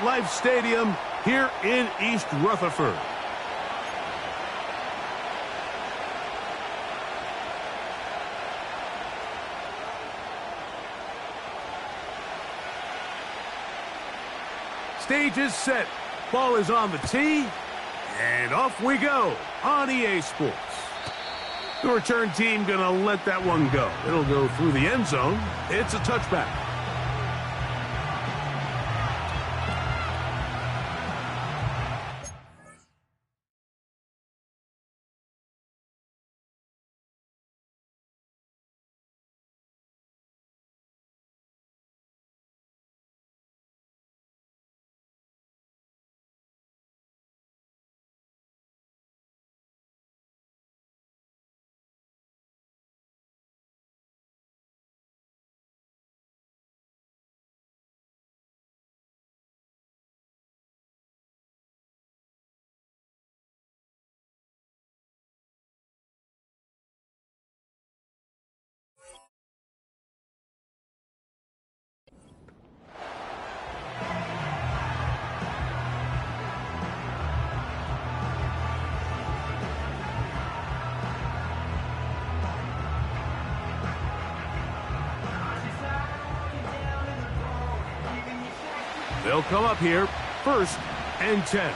MetLife Stadium here in East Rutherford. Stage is set. Ball is on the tee. And off we go on EA Sports. The return team going to let that one go. It'll go through the end zone. It's a touchback. They'll come up here, 1st and 10.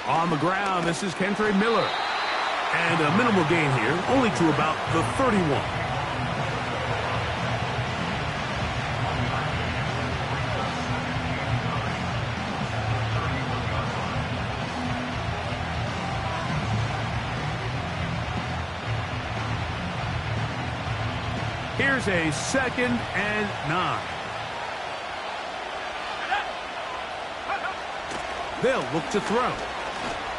On the ground, this is Kentre Miller. And a minimal gain here, only to about the 31. Here's a 2nd and 9. They'll look to throw.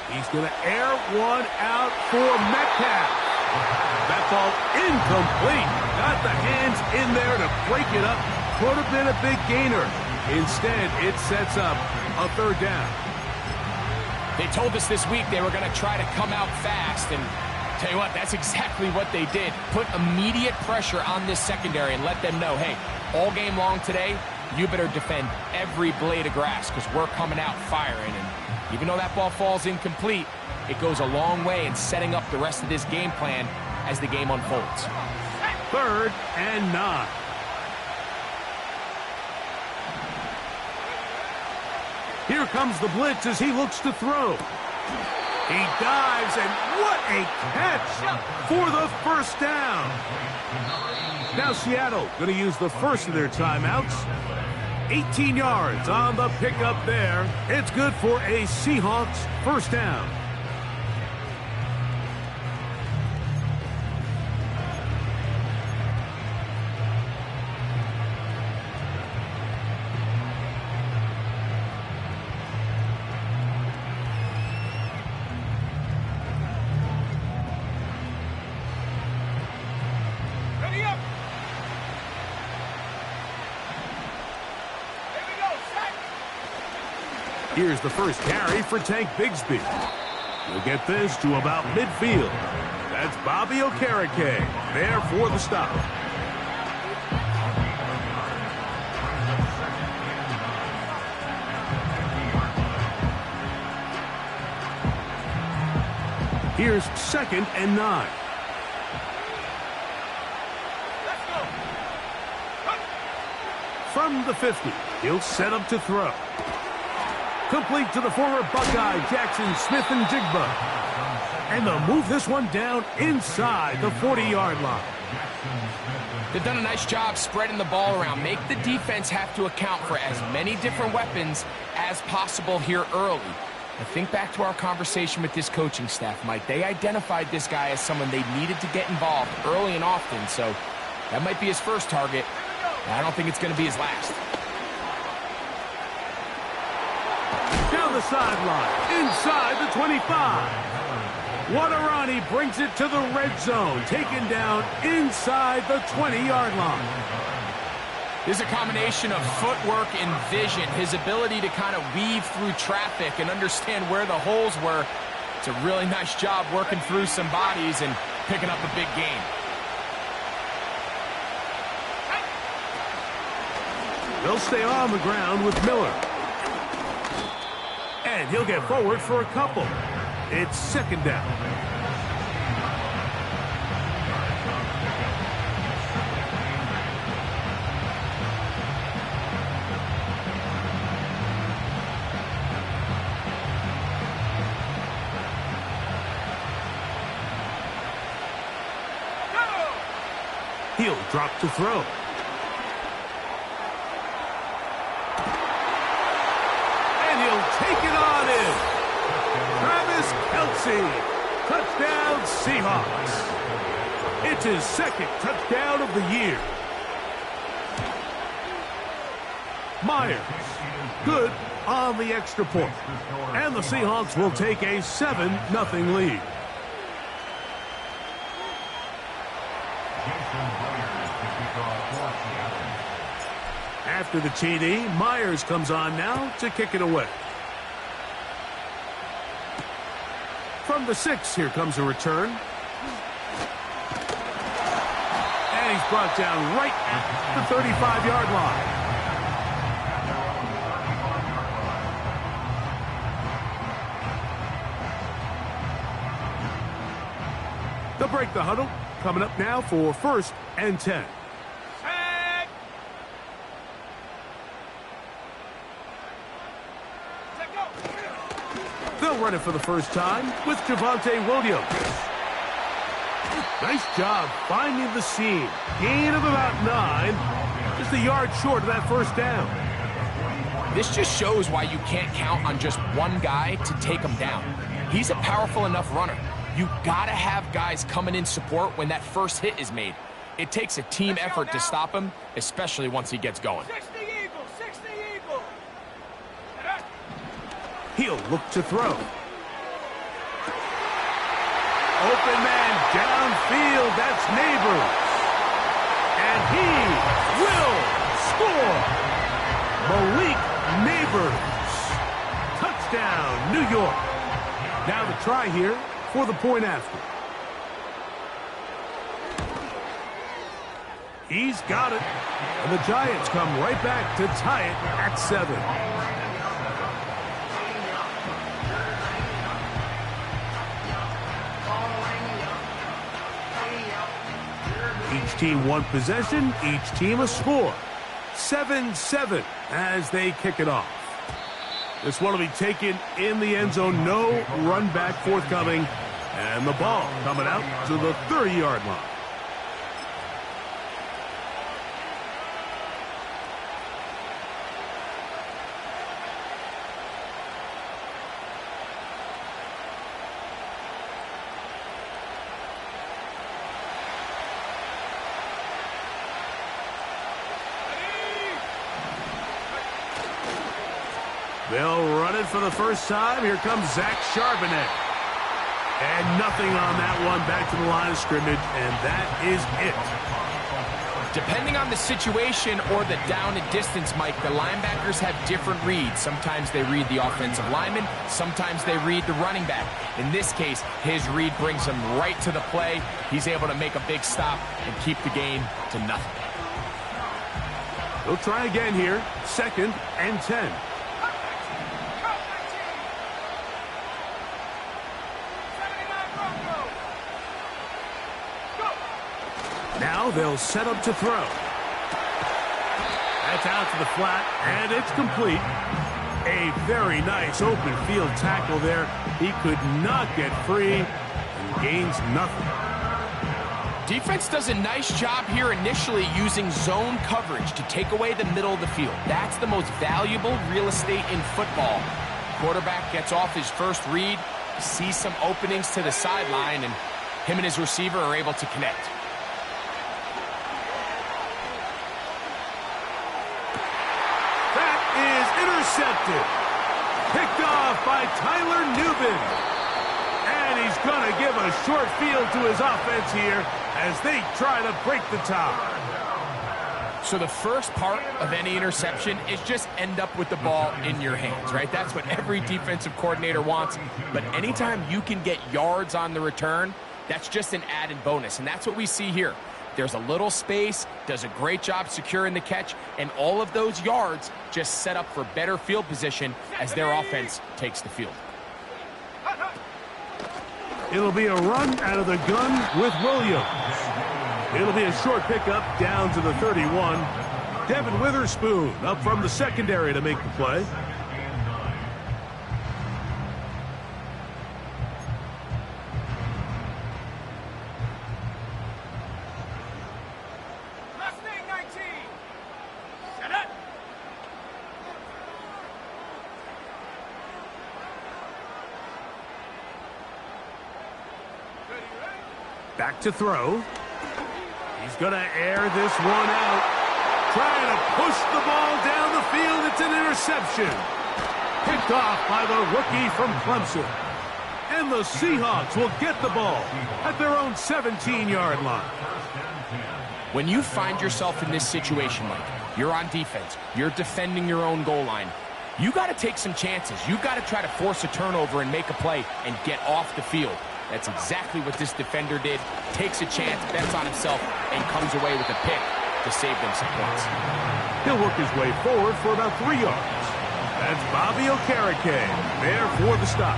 He's going to air one out for Metcalf. That ball incomplete. Got the hands in there to break it up. Could have been a big gainer. Instead, it sets up a 3rd down. They told us this week they were going to try to come out fast, and tell you what, that's exactly what they did. Put immediate pressure on this secondary and let them know, hey, all game long today, you better defend every blade of grass because we're coming out firing. And even though that ball falls incomplete, it goes a long way in setting up the rest of this game plan as the game unfolds. 3rd and 9. Here comes the blitz as he looks to throw. He dives, and what a catch for the 1st down. Now Seattle going to use the first of their timeouts. 18 yards on the pickup there. It's good for a Seahawks 1st down. Here's the first carry for Tank Bigsby. We'll get this to about midfield. That's Bobby Okereke there for the stop. Here's 2nd and 9. From the 50, he'll set up to throw. Complete to the former Buckeye, Jackson Smith-Njigba. And they'll move this one down inside the 40-yard line. They've done a nice job spreading the ball around. Make the defense have to account for as many different weapons as possible here early. I think back to our conversation with this coaching staff, Mike. They identified this guy as someone they needed to get involved early and often, so that might be his first target. I don't think it's going to be his last. Down the sideline, inside the 25. Wadarani brings it to the red zone, taken down inside the 20-yard line. There's a combination of footwork and vision, his ability to kind of weave through traffic and understand where the holes were. It's a really nice job working through some bodies and picking up a big game. He'll stay on the ground with Miller. And he'll get forward for a couple. It's second down. He'll drop to throw. And he'll take it on in. Travis Kelce. Touchdown Seahawks. It's his second touchdown of the year. Myers. Good on the extra point. And the Seahawks will take a 7-0 lead. After the TD, Myers comes on now to kick it away. From the 6, here comes a return. And he's brought down right at the 35-yard line. They'll break the huddle. Coming up now for 1st and 10. They'll run it for the first time with Javonte Williams. Nice job finding the seam. Gain of about 9. Just a yard short of that first down. This just shows why you can't count on just one guy to take him down. He's a powerful enough runner. You gotta have guys coming in support when that first hit is made. It takes a team effort to stop him, especially once he gets going. 60 Eagles, 60 Eagles. He'll look to throw. Open man downfield, that's Neighbors. And he will score. Malik Neighbors. Touchdown, New York. Now the try here for the point after. He's got it. And the Giants come right back to tie it at 7. Each team one possession, each team a score. 7-7 as they kick it off. This one will be taken in the end zone. No run back forthcoming. And the ball coming out to the 30-yard line. They'll run it for the first time. Here comes Zach Charbonnet. And nothing on that one. Back to the line of scrimmage, and that is it. Depending on the situation or the down and distance, Mike, the linebackers have different reads. Sometimes they read the offensive lineman. Sometimes they read the running back. In this case, his read brings him right to the play. He's able to make a big stop and keep the gain to nothing. They'll try again here. 2nd and 10. Now they'll set up to throw. That's out to the flat, and it's complete. A very nice open field tackle there. He could not get free and gains nothing. Defense does a nice job here initially using zone coverage to take away the middle of the field. That's the most valuable real estate in football. Quarterback gets off his first read, sees some openings to the sideline, and him and his receiver are able to connect. Intercepted. Picked off by Tyler Nubin. And he's going to give a short field to his offense here as they try to break the tie. So the first part of any interception is just end up with the ball in your hands, right? That's what every defensive coordinator wants. But anytime you can get yards on the return, that's just an added bonus. And that's what we see here. There's a little space, does a great job securing the catch, and all of those yards just set up for better field position as their offense takes the field. It'll be a run out of the gun with Williams. It'll be a short pickup down to the 31. Devin Witherspoon up from the secondary to make the play. Mustang 19. Set up. Back to throw. He's going to air this one out. Trying to push the ball down the field. It's an interception. Picked off by the rookie from Clemson. And the Seahawks will get the ball at their own 17-yard line. When you find yourself in this situation, Mike, you're on defense, you're defending your own goal line, you got to take some chances. You got to try to force a turnover and make a play and get off the field. That's exactly what this defender did. Takes a chance, bets on himself, and comes away with a pick to save them some points. He'll work his way forward for about 3 yards. That's Bobby Okereke there for the stop.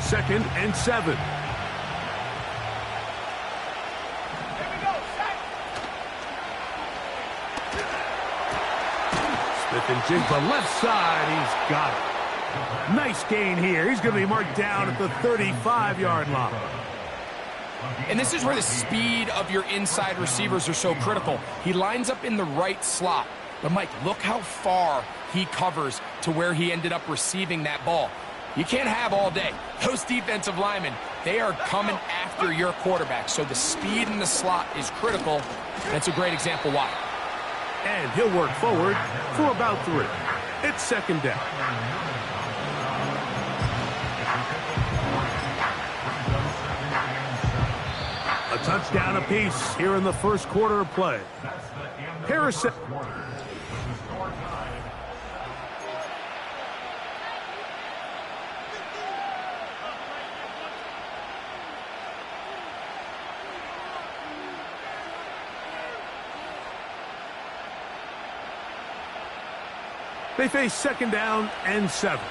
Second and 7. Here we go. Set. Smith and Jigba left side. He's got it. Nice gain here. He's going to be marked down at the 35-yard line. And this is where the speed of your inside receivers are so critical. He lines up in the right slot. But, Mike, look how far he covers to where he ended up receiving that ball. You can't have all day. Those defensive linemen, they are coming after your quarterback. So the speed in the slot is critical. That's a great example why. And he'll work forward for about 3. It's second down. A touchdown apiece here in the first quarter of play. Harrison. They face second down and 7. Here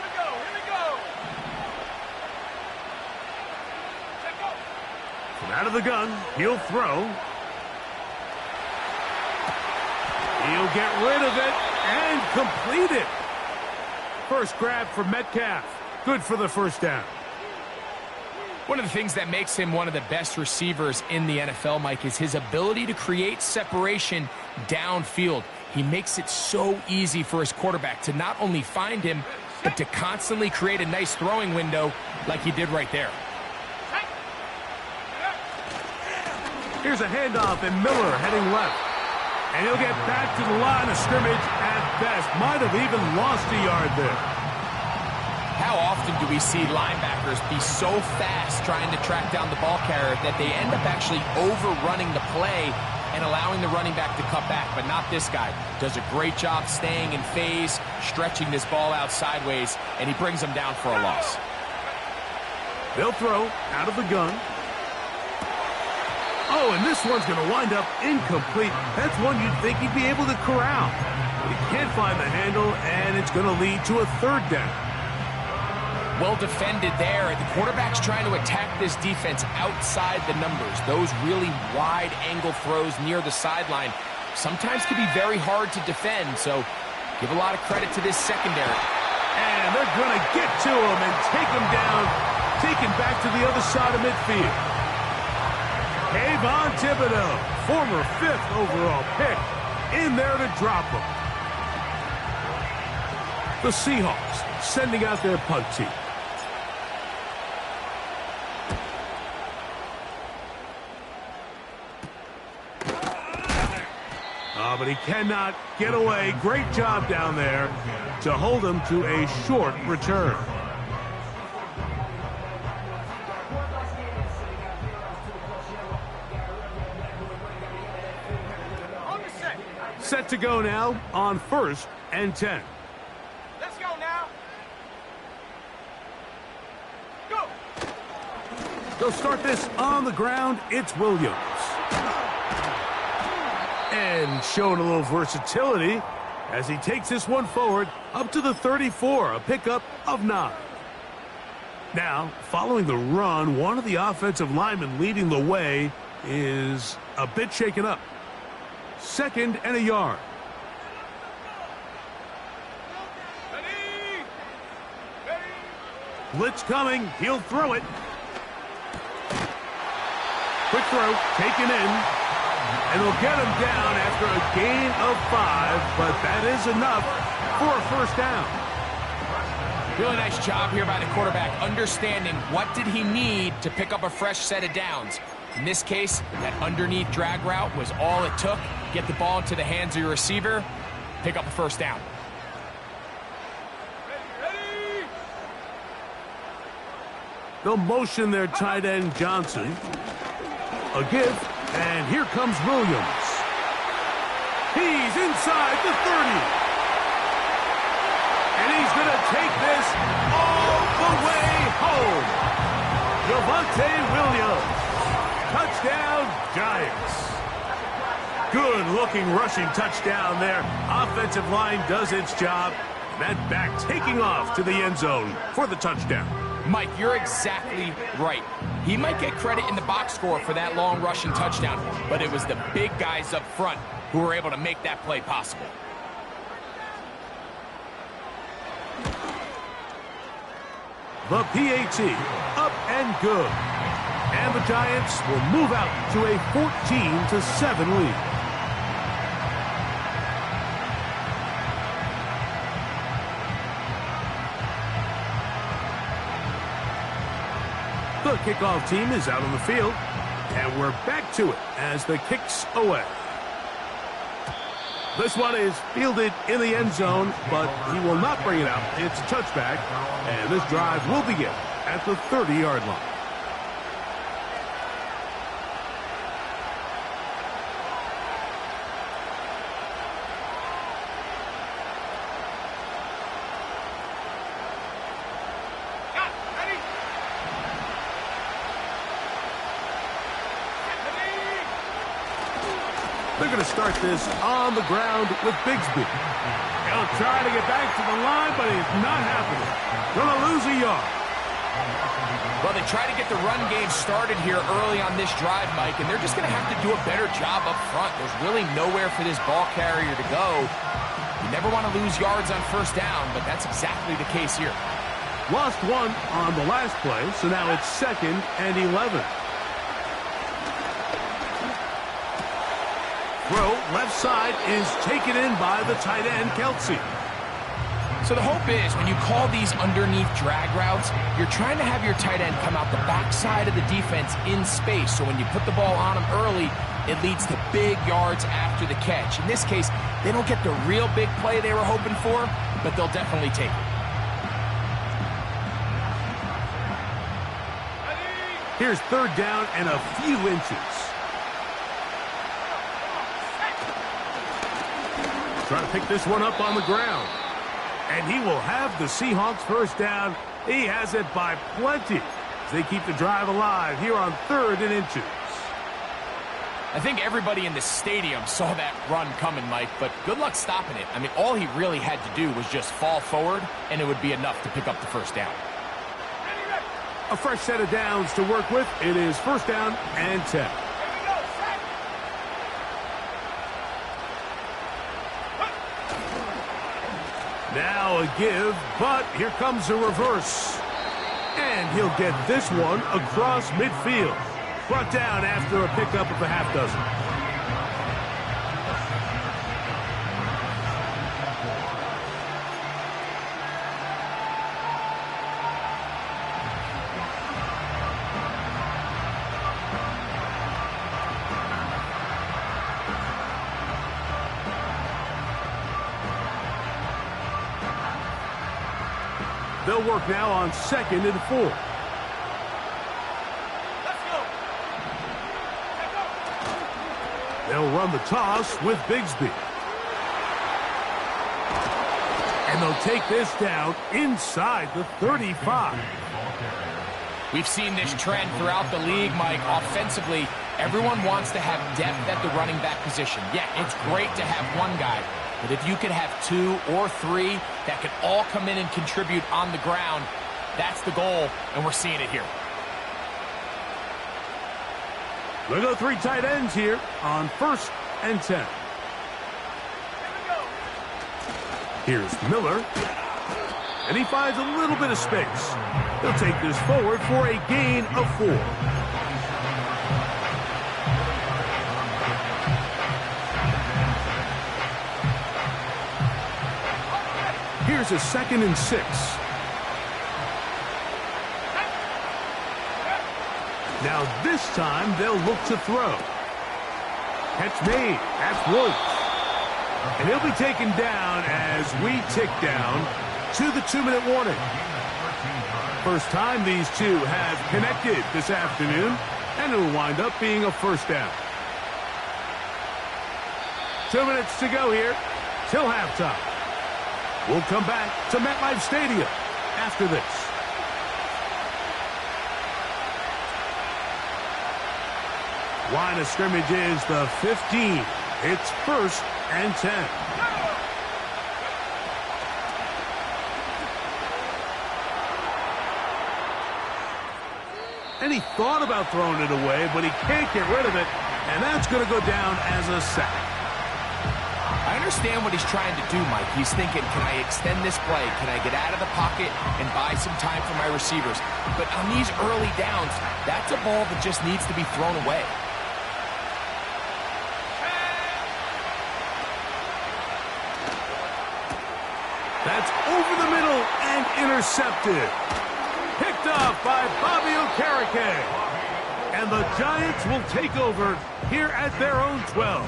we go. Here we go. Check go. From out of the gun, he'll throw. He'll get rid of it and complete it. First grab for Metcalf. Good for the first down. One of the things that makes him one of the best receivers in the NFL, Mike, is his ability to create separation downfield. He makes it so easy for his quarterback to not only find him, but to constantly create a nice throwing window like he did right there. Here's a handoff, and Miller heading left. And he'll get back to the line of scrimmage at best. Might have even lost a yard there. How often do we see linebackers be so fast trying to track down the ball carrier that they end up actually overrunning the play and allowing the running back to cut back? But not this guy. Does a great job staying in phase, stretching this ball out sideways, and he brings them down for a loss. They'll throw out of the gun. Oh, and this one's going to wind up incomplete. That's one you'd think he'd be able to corral. But he can't find the handle, and it's going to lead to a third down. Well defended there. The quarterback's trying to attack this defense outside the numbers. Those really wide angle throws near the sideline sometimes can be very hard to defend. So give a lot of credit to this secondary. And they're going to get to him and take him down, taken back to the other side of midfield. Kayvon Thibodeau, former 5th overall pick, in there to drop him. The Seahawks sending out their punt team. But he cannot get away. Great job down there to hold him to a short return. Set to go now on 1st and 10. Go. They'll start this on the ground. It's Williams. And showing a little versatility as he takes this one forward up to the 34, a pickup of 9. Now, following the run, one of the offensive linemen leading the way is a bit shaken up. 2nd and a yard. Ready. Blitz coming. He'll throw it. Quick throw, taken in. And they'll get him down after a gain of 5, but that is enough for a first down. Really nice job here by the quarterback, understanding what did he need to pick up a fresh set of downs. In this case, that underneath drag route was all it took. Get the ball into the hands of your receiver, pick up a first down. Ready. They'll motion their tight end Johnson. A give, and here comes Williams. He's inside the 30. And he's going to take this all the way home. Javonte Williams. Touchdown, Giants. Good-looking rushing touchdown there. Offensive line does its job. That back taking off to the end zone for the touchdown. Mike, you're exactly right. He might get credit in the box score for that long rushing touchdown, but it was the big guys up front who were able to make that play possible. The PAT up and good. And the Giants will move out to a 14-7 lead. The kickoff team is out on the field, and we're back to it as the kick's away. This one is fielded in the end zone, but he will not bring it out. It's a touchback, and this drive will begin at the 30-yard line. They're going to start this on the ground with Bigsby. He'll try to get back to the line, but it's not happening. Going to lose a yard. Well, they try to get the run game started here early on this drive, Mike, and they're just going to have to do a better job up front. There's really nowhere for this ball carrier to go. You never want to lose yards on first down, but that's exactly the case here. Lost one on the last play, so now it's 2nd and 11. Throw left side is taken in by the tight end, Kelsey. So the hope is when you call these underneath drag routes, you're trying to have your tight end come out the backside of the defense in space. So when you put the ball on him early, it leads to big yards after the catch. In this case, they don't get the real big play they were hoping for, but they'll definitely take it. Here's 3rd down and a few inches. Trying to pick this one up on the ground. And he will have the Seahawks first down. He has it by plenty as they keep the drive alive here on 3rd and inches. I think everybody in the stadium saw that run coming, Mike, but good luck stopping it. I mean, all he really had to do was just fall forward, and it would be enough to pick up the first down. A fresh set of downs to work with. It is 1st down and 10. Now a give, but here comes a reverse. And he'll get this one across midfield. Brought down after a pickup of a half dozen. They'll work now on 2nd and 4. Let's go. They'll run the toss with Bigsby. And they'll take this down inside the 35. We've seen this trend throughout the league, Mike. Offensively, everyone wants to have depth at the running back position. Yeah, it's great to have one guy, but if you could have 2 or 3 that could all come in and contribute on the ground, that's the goal, and we're seeing it here. We'll go 3 tight ends here on 1st and 10. Here's Miller. And he finds a little bit of space. He'll take this forward for a gain of 4. Here's a 2nd and 6. Now this time they'll look to throw. Catch made. That's Woods. And he'll be taken down as we tick down to the 2-minute warning. First time these two have connected this afternoon, and it'll wind up being a 1st down. 2 minutes to go here till halftime. We'll come back to MetLife Stadium after this. Line of scrimmage is the 15. It's 1st and 10. And he thought about throwing it away, but he can't get rid of it, and that's going to go down as a sack. I understand what he's trying to do, Mike. He's thinking, can I extend this play? Can I get out of the pocket and buy some time for my receivers? But on these early downs, that's a ball that just needs to be thrown away. That's over the middle and intercepted. Picked off by Bobby Okereke. And the Giants will take over here at their own 12.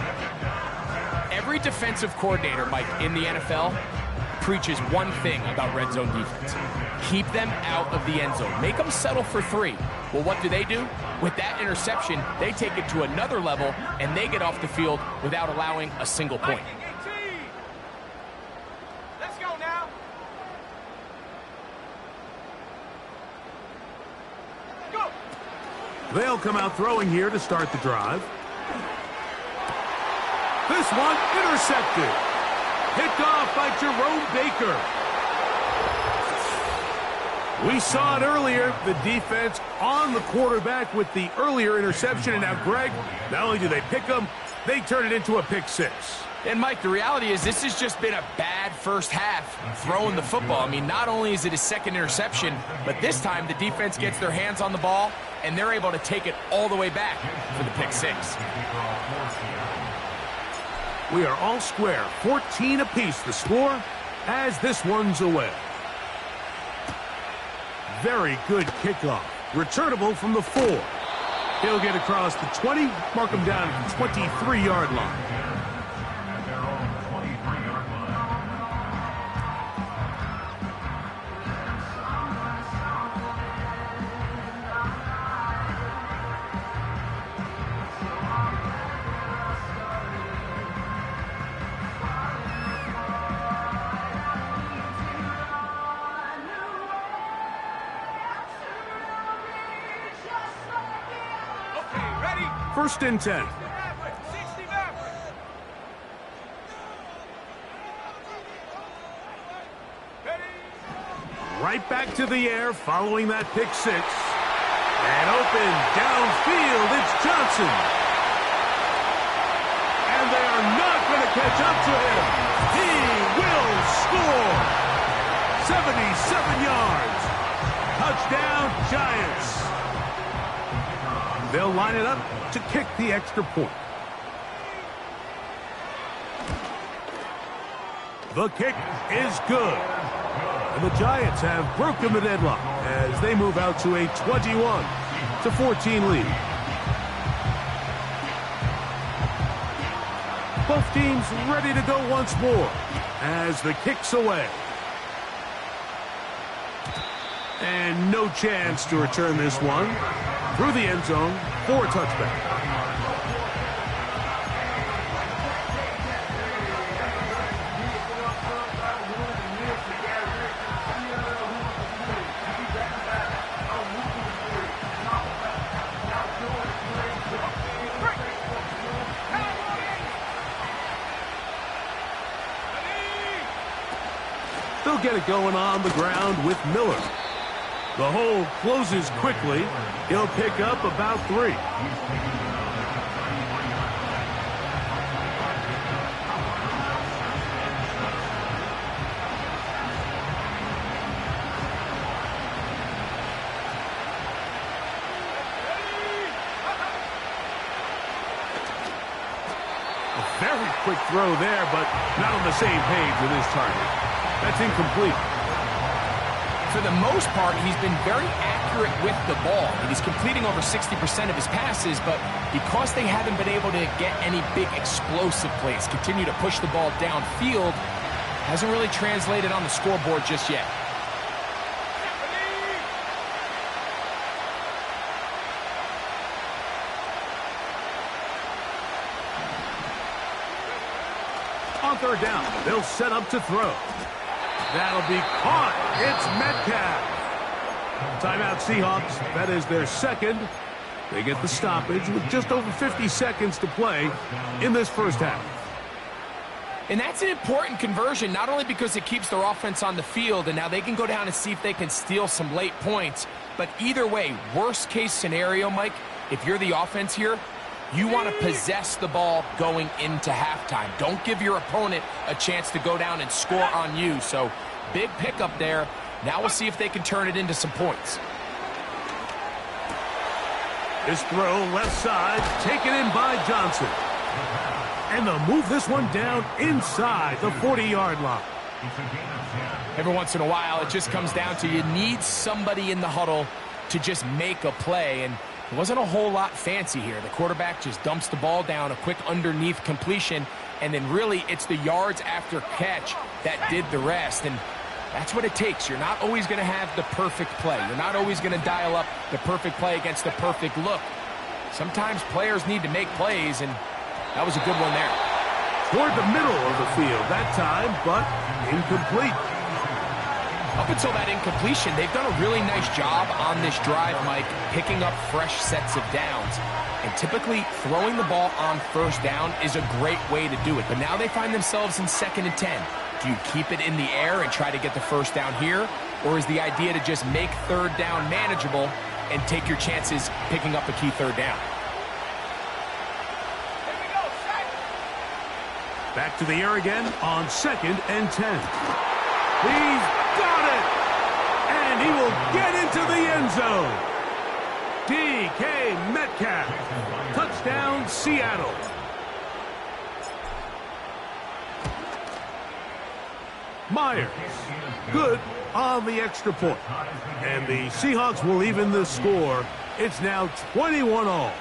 Every defensive coordinator, Mike, in the NFL preaches one thing about red zone defense. Keep them out of the end zone. Make them settle for 3. Well, what do? With that interception, they take it to another level, and they get off the field without allowing a single point. Let's go now. Go. They'll come out throwing here to start the drive. This one intercepted. Picked off by Jerome Baker. We saw it earlier, the defense on the quarterback with the earlier interception. And now, Greg, not only do they pick him, they turn it into a pick 6. And, Mike, the reality is this has just been a bad first half throwing the football. I mean, not only is it his 2nd interception, but this time the defense gets their hands on the ball, and they're able to take it all the way back for the pick 6. We are all square, 14 apiece the score as this one's away. Very good kickoff. Returnable from the 4. He'll get across the 20, mark him down at the 23-yard line. First and 10. Right back to the air following that pick 6. And open downfield, it's Johnson. And they are not going to catch up to him. He will score. 77 yards. Touchdown, Giants. They'll line it up to kick the extra point. The kick is good. And the Giants have broken the deadlock as they move out to a 21-14 lead. Both teams ready to go once more as the kick's away. And no chance to return this one through the end zone for a touchback. They'll get it going on the ground with Miller. The hole closes quickly. He'll pick up about 3. Very quick throw there, but not on the same page with his target. That's incomplete. For the most part, he's been very accurate with the ball. And he's completing over 60% of his passes, but because they haven't been able to get any big explosive plays, continue to push the ball downfield, hasn't really translated on the scoreboard just yet. On 3rd down, they'll set up to throw. That'll be caught. It's Metcalf. Timeout Seahawks. That is their second. They get the stoppage with just over 50 seconds to play in this first half. And that's an important conversion, not only because it keeps their offense on the field, and now they can go down and see if they can steal some late points. But either way, worst case scenario, Mike, if you're the offense here, you want to possess the ball going into halftime. Don't give your opponent a chance to go down and score on you. So, big pickup there. Now we'll see if they can turn it into some points. This throw left side, taken in by Johnson. And they'll move this one down inside the 40-yard line. Every once in a while, it just comes down to you need somebody in the huddle to just make a play. And it wasn't a whole lot fancy here. The quarterback just dumps the ball down, a quick underneath completion, and then really it's the yards after catch that did the rest. And that's what it takes. You're not always going to have the perfect play. You're not always going to dial up the perfect play against the perfect look. Sometimes players need to make plays, and that was a good one there. Toward the middle of the field that time, but incomplete. Up until that incompletion, they've done a really nice job on this drive, Mike, picking up fresh sets of downs. And typically, throwing the ball on 1st down is a great way to do it. But now they find themselves in 2nd and 10. Do you keep it in the air and try to get the 1st down here? Or is the idea to just make 3rd down manageable and take your chances picking up a key 3rd down? Back to the air again on 2nd and 10. He's got it! And he will get into the end zone. DK Metcalf. Touchdown, Seattle. Myers. Good on the extra point. And the Seahawks will even the score. It's now 21-all.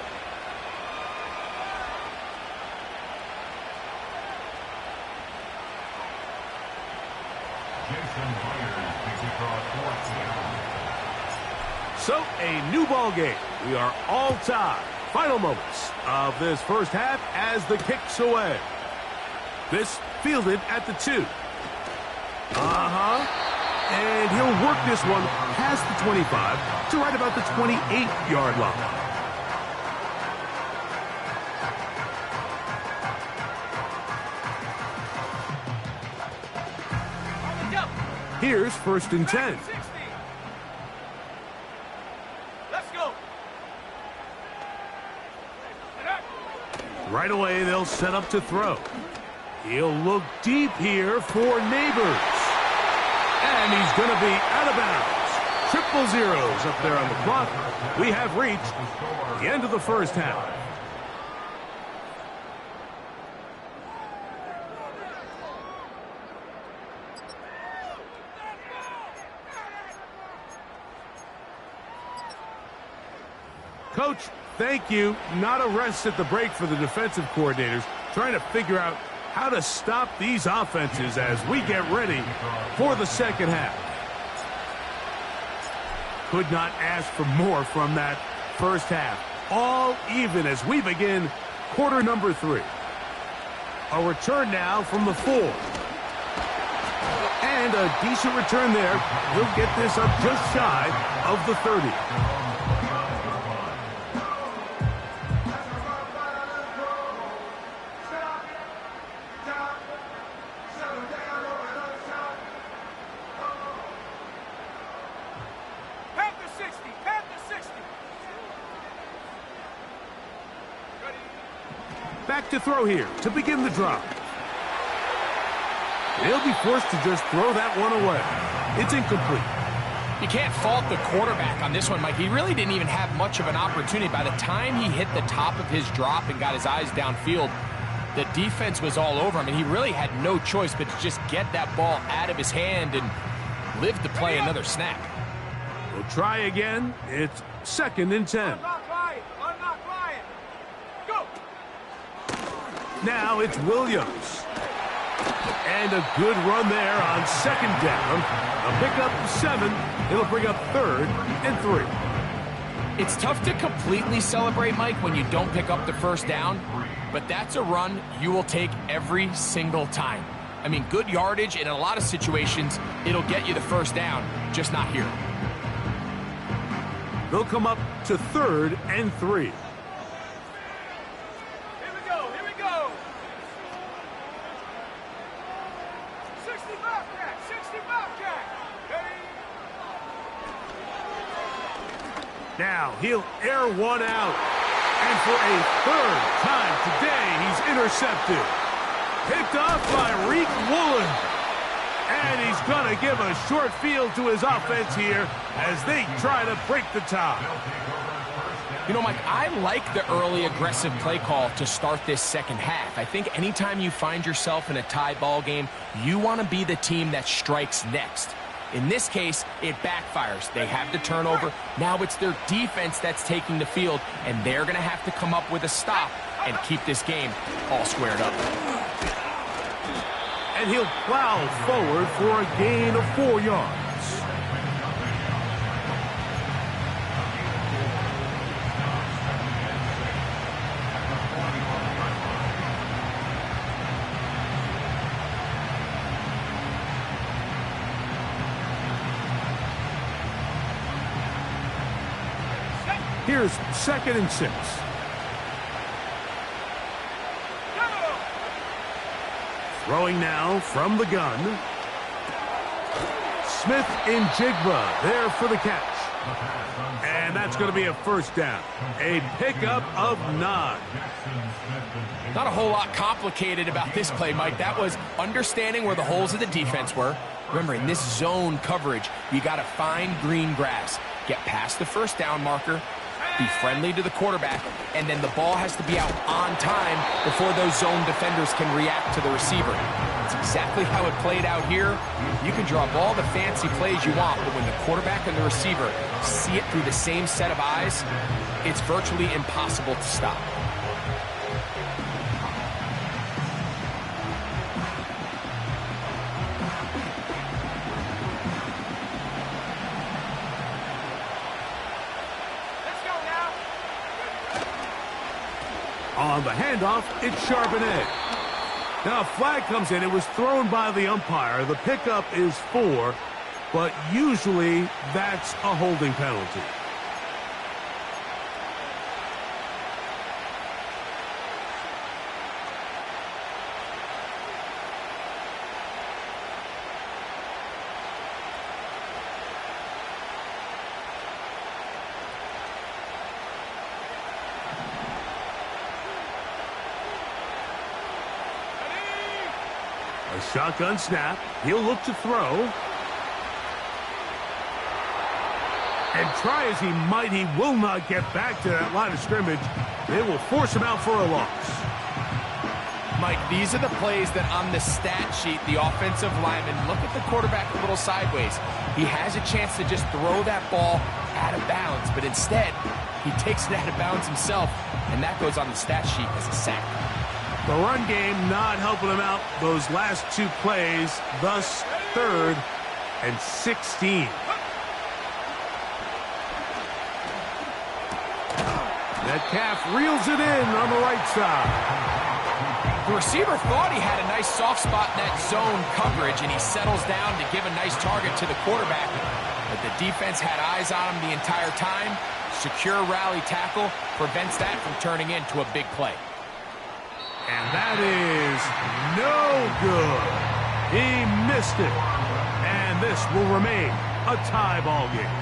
So, a new ball game. We are all tied. Final moments of this first half as the kick's away. This fielded at the 2. And he'll work this one past the 25 to right about the 28-yard line. Here's 1st and 10. Let's go. Right away, they'll set up to throw. He'll look deep here for Neighbors. And he's going to be out of bounds. Triple zeros up there on the clock. We have reached the end of the first half. Coach, thank you. Not a rest at the break for the defensive coordinators, trying to figure out how to stop these offenses as we get ready for the second half. Could not ask for more from that first half. All even as we begin quarter number 3. A return now from the 4. And a decent return there. He'll get this up just shy of the 30. back to throw here to begin the drive. He'll be forced to just throw that one away. It's incomplete. You can't fault the quarterback on this one, Mike. He really didn't even have much of an opportunity. By the time he hit the top of his drop and got his eyes downfield, the defense was all over him, and he really had no choice but to just get that ball out of his hand and live to play another snap. We'll try again. It's 2nd and 10. I'm not flying. Go. Now it's Williams. And a good run there on 2nd down. A pickup 7. It'll bring up 3rd and 3. It's tough to completely celebrate, Mike, when you don't pick up the first down, but that's a run you will take every single time. I mean, good yardage, and in a lot of situations, it'll get you the first down, just not here. They'll come up to 3rd and 3. Here we go. 60 Bobcat. Hey. Now he'll air one out. And for a 3rd time today, he's intercepted. Picked off by Reek Woolen. And he's going to give a short field to his offense here as they try to break the tie. You know, Mike, I like the early aggressive play call to start this second half. I think anytime you find yourself in a tie ball game, you want to be the team that strikes next. In this case, it backfires. They have the turnover. Now it's their defense that's taking the field, and they're going to have to come up with a stop and keep this game all squared up. And he'll plow forward for a gain of 4 yards. Here's 2nd and 6. Throwing now from the gun. Smith and Jigba there for the catch. And that's going to be a first down. A pickup of 9. Not a whole lot complicated about this play, Mike. That was understanding where the holes of the defense were. Remember, in this zone coverage, you got to find green grass. Get past the first down marker. Be friendly to the quarterback, and then the ball has to be out on time before those zone defenders can react to the receiver. That's exactly how it played out here. You can draw up all the fancy plays you want, but when the quarterback and the receiver see it through the same set of eyes, it's virtually impossible to stop. On the handoff, it's Charbonnet. Now a flag comes in. It was thrown by the umpire. The pickup is 4, but usually that's a holding penalty. A shotgun snap. He'll look to throw. And try as he might, he will not get back to that line of scrimmage. They will force him out for a loss. Mike, these are the plays that on the stat sheet, the offensive lineman, look at the quarterback a little sideways. He has a chance to just throw that ball out of bounds, but instead, he takes it out of bounds himself, and that goes on the stat sheet as a sack. The run game not helping him out those last 2 plays, thus 3rd and 16. Metcalf reels it in on the right side. The receiver thought he had a nice soft spot in that zone coverage, and he settles down to give a nice target to the quarterback. But the defense had eyes on him the entire time. Secure rally tackle prevents that from turning into a big play. And that is no good. He missed it. And this will remain a tie ball game.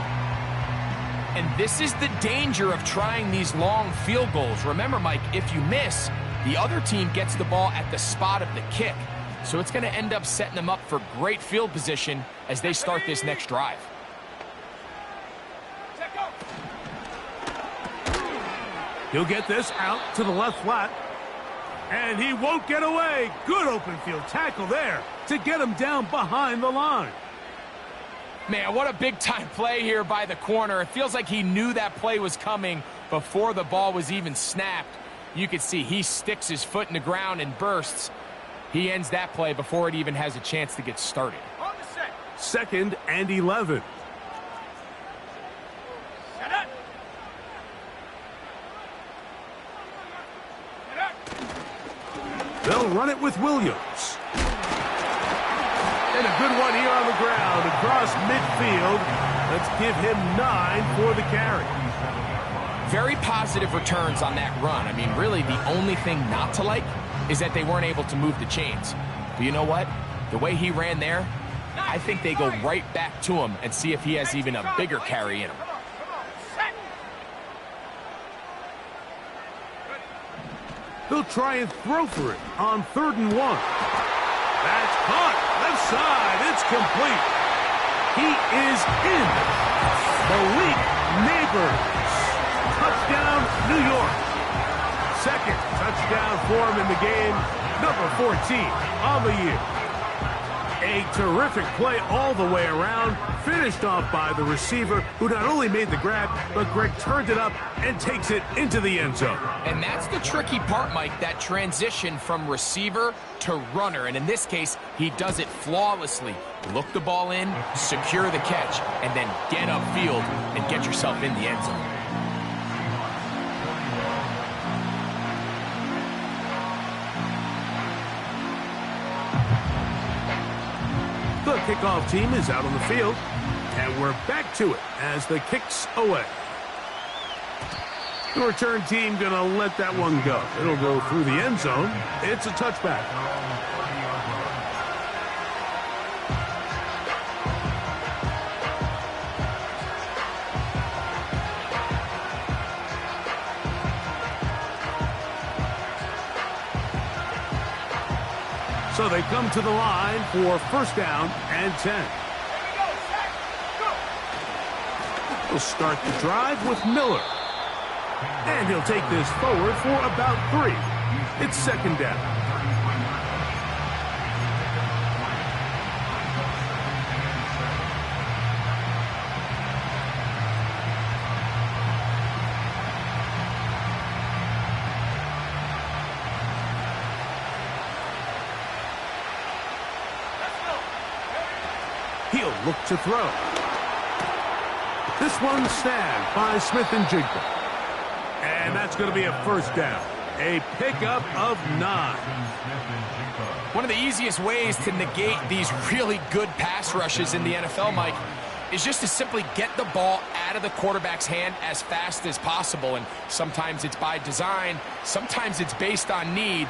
And this is the danger of trying these long field goals. Remember, Mike, if you miss, the other team gets the ball at the spot of the kick. So it's going to end up setting them up for great field position as they start this next drive. He'll get this out to the left flat. And he won't get away. Good open field tackle there to get him down behind the line. Man, what a big-time play here by the corner. It feels like he knew that play was coming before the ball was even snapped. You can see he sticks his foot in the ground and bursts. He ends that play before it even has a chance to get started. 2nd and 11. They'll run it with Williams. And a good one here on the ground across midfield. Let's give him 9 for the carry. Very positive returns on that run. I mean, really, the only thing not to like is that they weren't able to move the chains. But you know what? The way he ran there, I think they go right back to him and see if he has even a bigger carry in him. They'll try and throw for it on 3rd and 1. That's caught. Left side. It's complete. He is in. Malik Neighbors. Touchdown, New York. 2nd touchdown for him in the game. Number 14 on the year. A terrific play all the way around. Finished off by the receiver, who not only made the grab, but Greg turned it up and takes it into the end zone. And that's the tricky part, Mike, that transition from receiver to runner. And in this case, he does it flawlessly. Look the ball in, secure the catch, and then get upfield and get yourself in the end zone. The kickoff team is out on the field, and we're back to it as the kick's away. The return team going to let that one go. It'll go through the end zone. It's a touchback. So they come to the line for 1st down and 10. He'll start the drive with Miller. And he'll take this forward for about 3. It's 2nd down. He'll look to throw. This one snagged by Smith and Jigba. And that's going to be a 1st down. A pickup of 9. One of the easiest ways to negate these really good pass rushes in the NFL, Mike, is just to simply get the ball out of the quarterback's hand as fast as possible. And sometimes it's by design, sometimes it's based on need.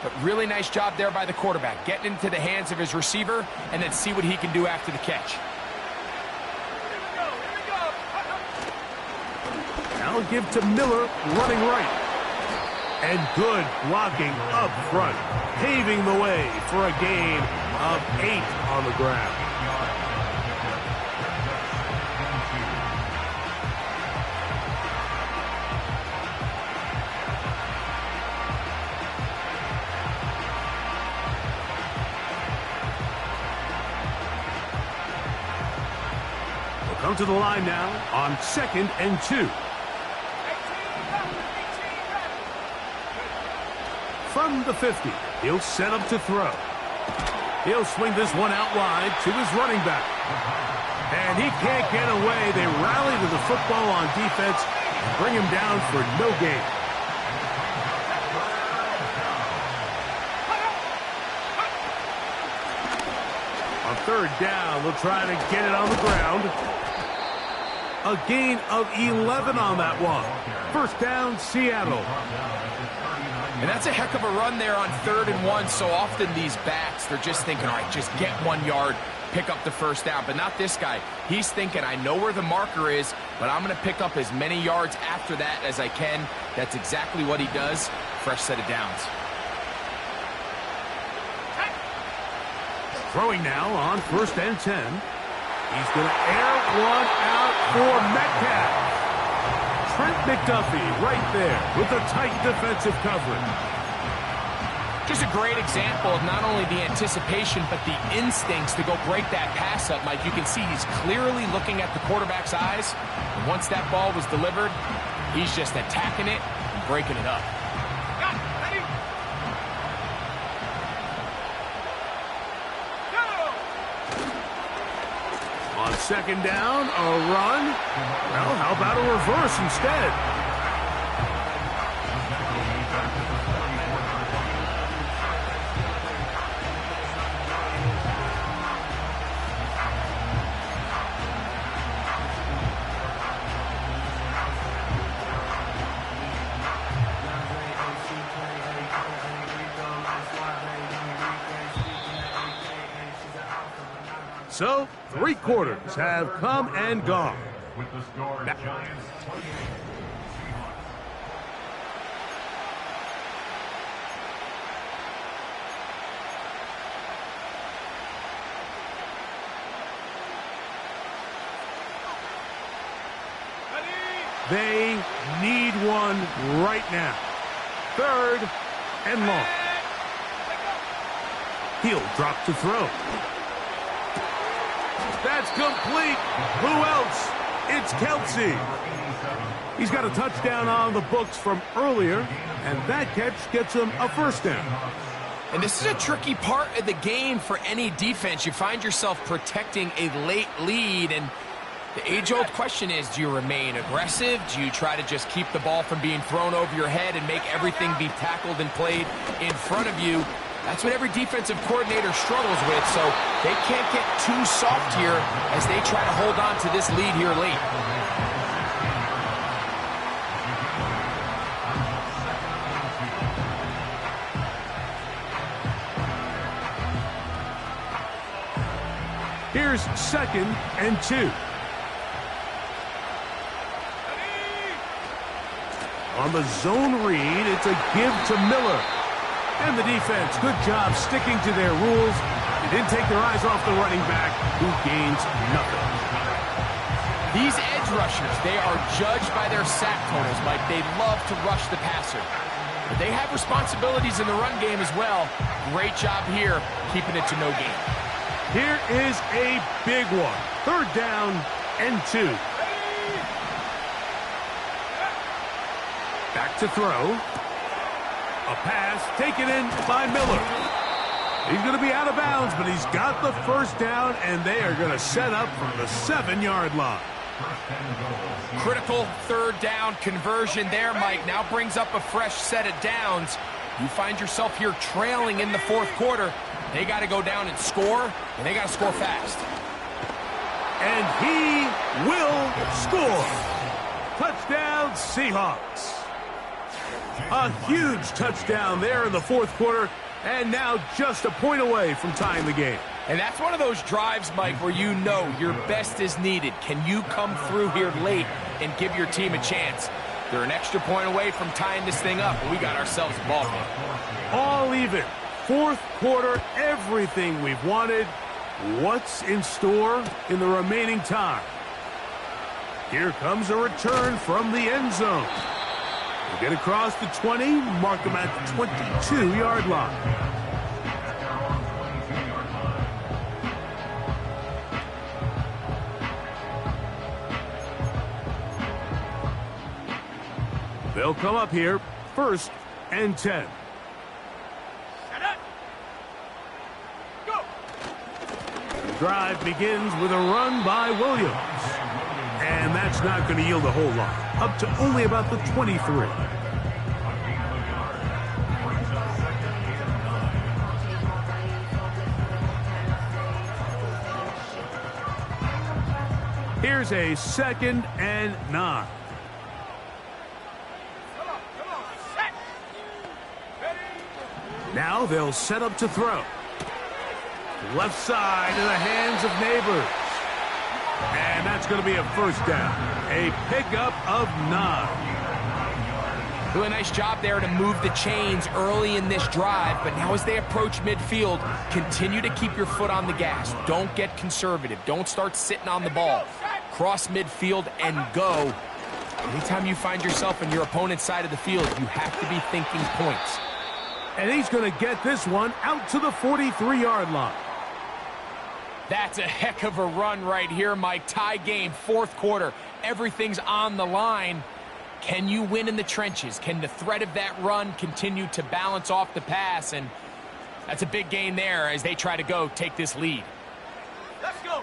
But really nice job there by the quarterback, getting into the hands of his receiver and then see what he can do after the catch. Now give to Miller, running right. And good blocking up front, paving the way for a gain of 8 on the ground. Come to the line now on 2nd and 2. From the 50, he'll set up to throw. He'll swing this one out wide to his running back. And he can't get away. They rally to the football on defense and bring him down for no gain. On 3rd down, they'll try to get it on the ground. A gain of 11 on that one. 1st down, Seattle. And that's a heck of a run there on 3rd and 1. So often these backs, they're just thinking, all right, just get 1 yard, pick up the first down. But not this guy. He's thinking, I know where the marker is, but I'm going to pick up as many yards after that as I can. That's exactly what he does. Fresh set of downs. Throwing now on 1st and 10. He's going to air one out for Metcalf. Trent McDuffie right there with the tight defensive coverage. Just a great example of not only the anticipation, but the instincts to go break that pass up, Mike. You can see he's clearly looking at the quarterback's eyes. And once that ball was delivered, he's just attacking it and breaking it up. On 2nd down, a run. Well, how about a reverse instead? So, 3 quarters have come and gone. They need one right now. 3rd and long. He'll drop to throw. That's complete. Who else? It's Kelsey. He's got a touchdown on the books from earlier, and that catch gets him a 1st down. And this is a tricky part of the game for any defense. You find yourself protecting a late lead, and the age-old question is, do you remain aggressive? Do you try to just keep the ball from being thrown over your head and make everything be tackled and played in front of you? That's what every defensive coordinator struggles with, so they can't get too soft here as they try to hold on to this lead here late. Here's 2nd and 2. On the zone read, it's a give to Miller. And the defense, good job sticking to their rules. They didn't take their eyes off the running back, who gains nothing. These edge rushers, they are judged by their sack totals, Mike. They love to rush the passer. But they have responsibilities in the run game as well. Great job here, keeping it to no gain. Here is a big one. 3rd down and 2. Back to throw. A pass taken in by Miller. He's going to be out of bounds, but he's got the 1st down, and they are going to set up from the 7-yard line. Critical 3rd down conversion there, Mike. Now brings up a fresh set of downs. You find yourself here trailing in the 4th quarter. They got to go down and score, and they got to score fast. And he will score. Touchdown, Seahawks. A huge touchdown there in the 4th quarter, and now just a point away from tying the game. And that's one of those drives, Mike, where you know your best is needed. Can you come through here late and give your team a chance? They're an extra point away from tying this thing up, and we got ourselves a ball game. All even. 4th quarter, everything we've wanted. What's in store in the remaining time? Here comes a return from the end zone. They get across the 20, mark them at the 22-yard line. They'll come up here, 1st and 10. The drive begins with a run by Williams. And that's not going to yield a whole lot. Up to only about the 23. Here's a 2nd and 9. Now they'll set up to throw. Left side in the hands of Neighbors. And that's going to be a first down. A pickup of 9. Do a nice job there to move the chains early in this drive, but now as they approach midfield, continue to keep your foot on the gas. Don't get conservative. Don't start sitting on the ball. Cross midfield and go. Anytime you find yourself on your opponent's side of the field, you have to be thinking points. And he's going to get this one out to the 43-yard line. That's a heck of a run right here, Mike. Tie game, fourth quarter. Everything's on the line. Can you win in the trenches? Can the threat of that run continue to balance off the pass? And that's a big gain there as they try to take this lead. Let's go.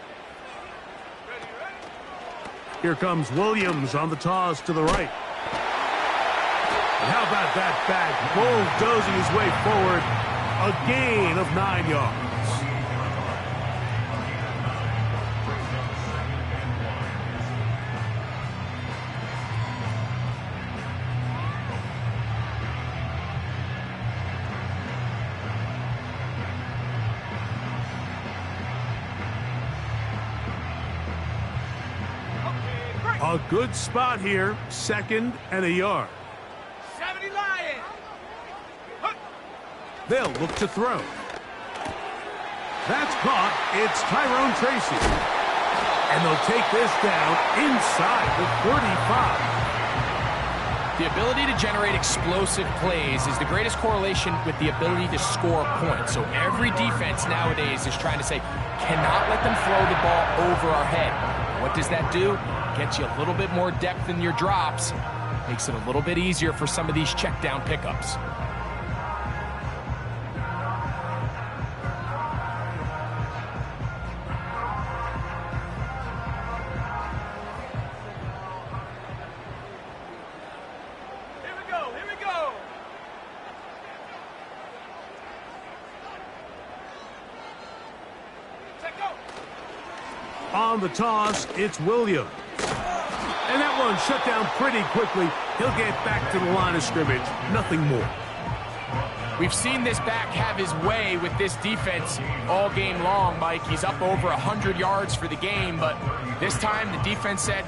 Here comes Williams on the toss to the right. And how about that back bulldozing his way forward? A gain of 9 yards. A good spot here, 2nd and a yard. 70 Lions. They'll look to throw. That's caught. It's Tyrone Tracy. And they'll take this down inside the 35. The ability to generate explosive plays is the greatest correlation with the ability to score points. So every defense nowadays is trying to say, cannot let them throw the ball over our head. What does that do? Gets you a little bit more depth in your drops. Makes it a little bit easier for some of these check down pickups. Here we go. Here we go. Take go. On the toss, it's Williams. And that one shut down pretty quickly. He'll get back to the line of scrimmage. Nothing more. We've seen this back have his way with this defense all game long, Mike. He's up over 100 yards for the game, but this time the defense said,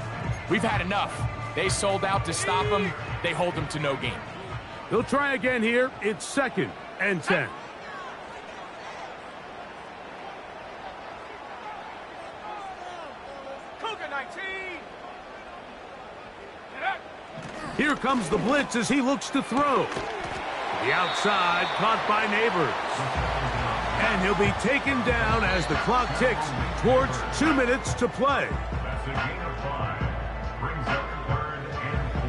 we've had enough. They sold out to stop him. They hold him to no gain. They'll try again here. It's 2nd and 10. Here comes the blitz as he looks to throw. The outside caught by Neighbors. And he'll be taken down as the clock ticks towards 2 minutes to play. That's a gain of 5. Brings up 3rd and 4.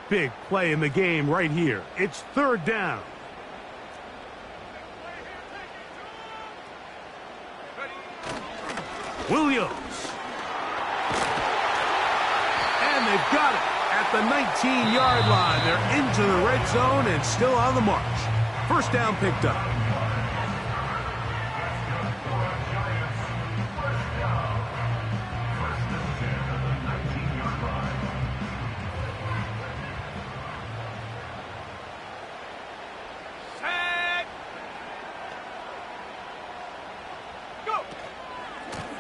Big play in the game right here. It's 3rd down. Williams. And they've got it at the 19-yard line. They're into the red zone and still on the march. First down picked up.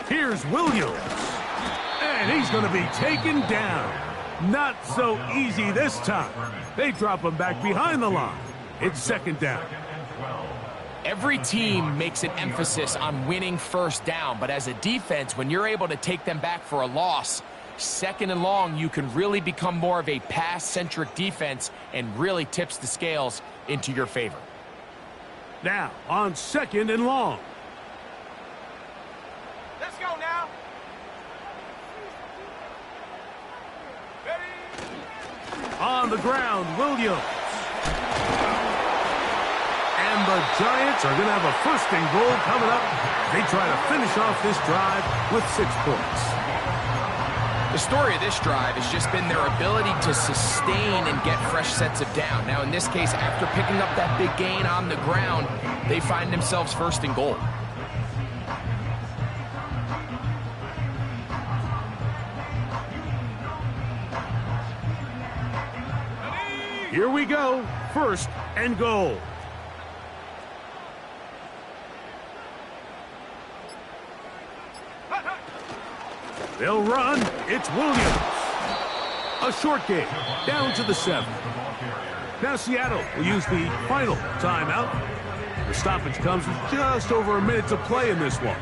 Here's Williams. And he's going to be taken down. Not so easy this time. They drop him back behind the line. It's 2nd down. Every team makes an emphasis on winning first down, but as a defense, when you're able to take them back for a loss, 2nd and long, you can really become more of a pass-centric defense and really tips the scales into your favor. Now, on 2nd and long. Let's go now. Ready? On the ground, Williams. And the Giants are going to have a 1st and goal coming up. They try to finish off this drive with 6 points. The story of this drive has just been their ability to sustain and get fresh sets of down. Now, in this case, after picking up that big gain on the ground, they find themselves 1st and goal. Here we go. 1st and goal. They'll run. It's Williams. A short game. Down to the 7. Now Seattle will use the final timeout. The stoppage comes with just over a minute to play in this one.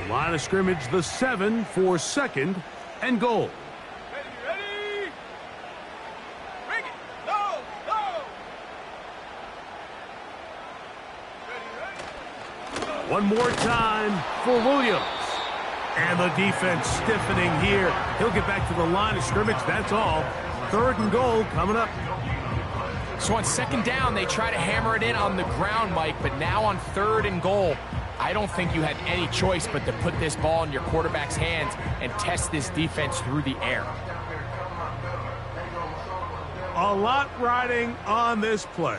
The line of scrimmage, the 7 for 2nd and goal. Ready? Bring it. Go, go. Ready. One more time for Williams. And the defense stiffening here. He'll get back to the line of scrimmage. That's all. 3rd and goal coming up. So on 2nd down, they try to hammer it in on the ground, Mike, but now on 3rd and goal, I don't think you had any choice but to put this ball in your quarterback's hands and test this defense through the air. A lot riding on this play.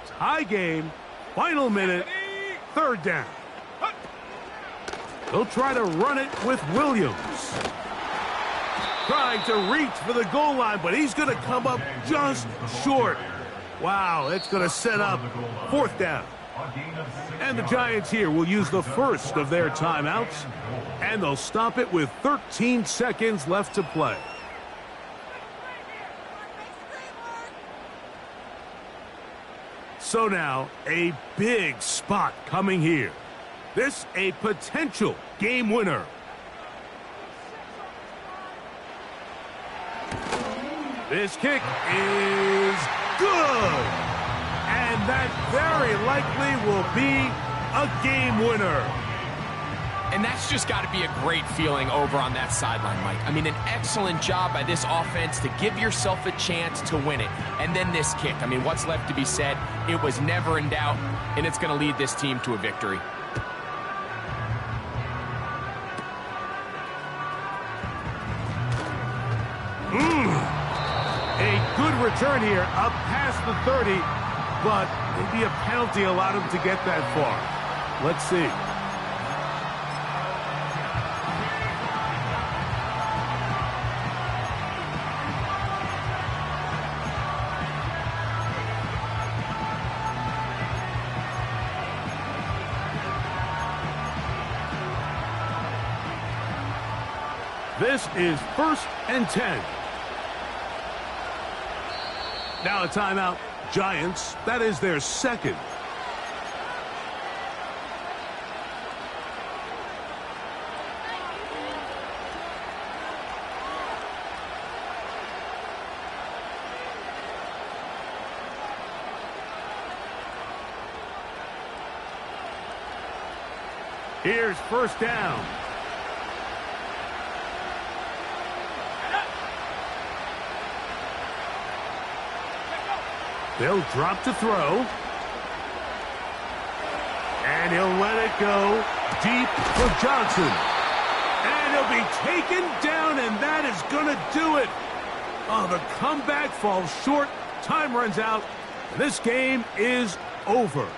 Tie game, final minute, 3rd down. They'll try to run it with Williams. Trying to reach for the goal line, but he's going to come up just short. Wow, it's going to set up 4th down. And the Giants here will use the 1st of their timeouts, and they'll stop it with 13 seconds left to play. So now, a big spot coming here. This a potential game winner. This kick is good. And that very likely will be a game winner. And that's just got to be a great feeling over on that sideline, Mike. I mean, an excellent job by this offense to give yourself a chance to win it. And then this kick. I mean, what's left to be said? It was never in doubt, and it's going to lead this team to a victory. A good return here, up past the 30, but maybe a penalty allowed him to get that far. Let's see. This is 1st and 10. Now a timeout. Giants, that is their 2nd. Here's 1st down. They'll drop to throw. And he'll let it go deep for Johnson. And he'll be taken down, and that is going to do it. Oh, the comeback falls short. Time runs out. This game is over.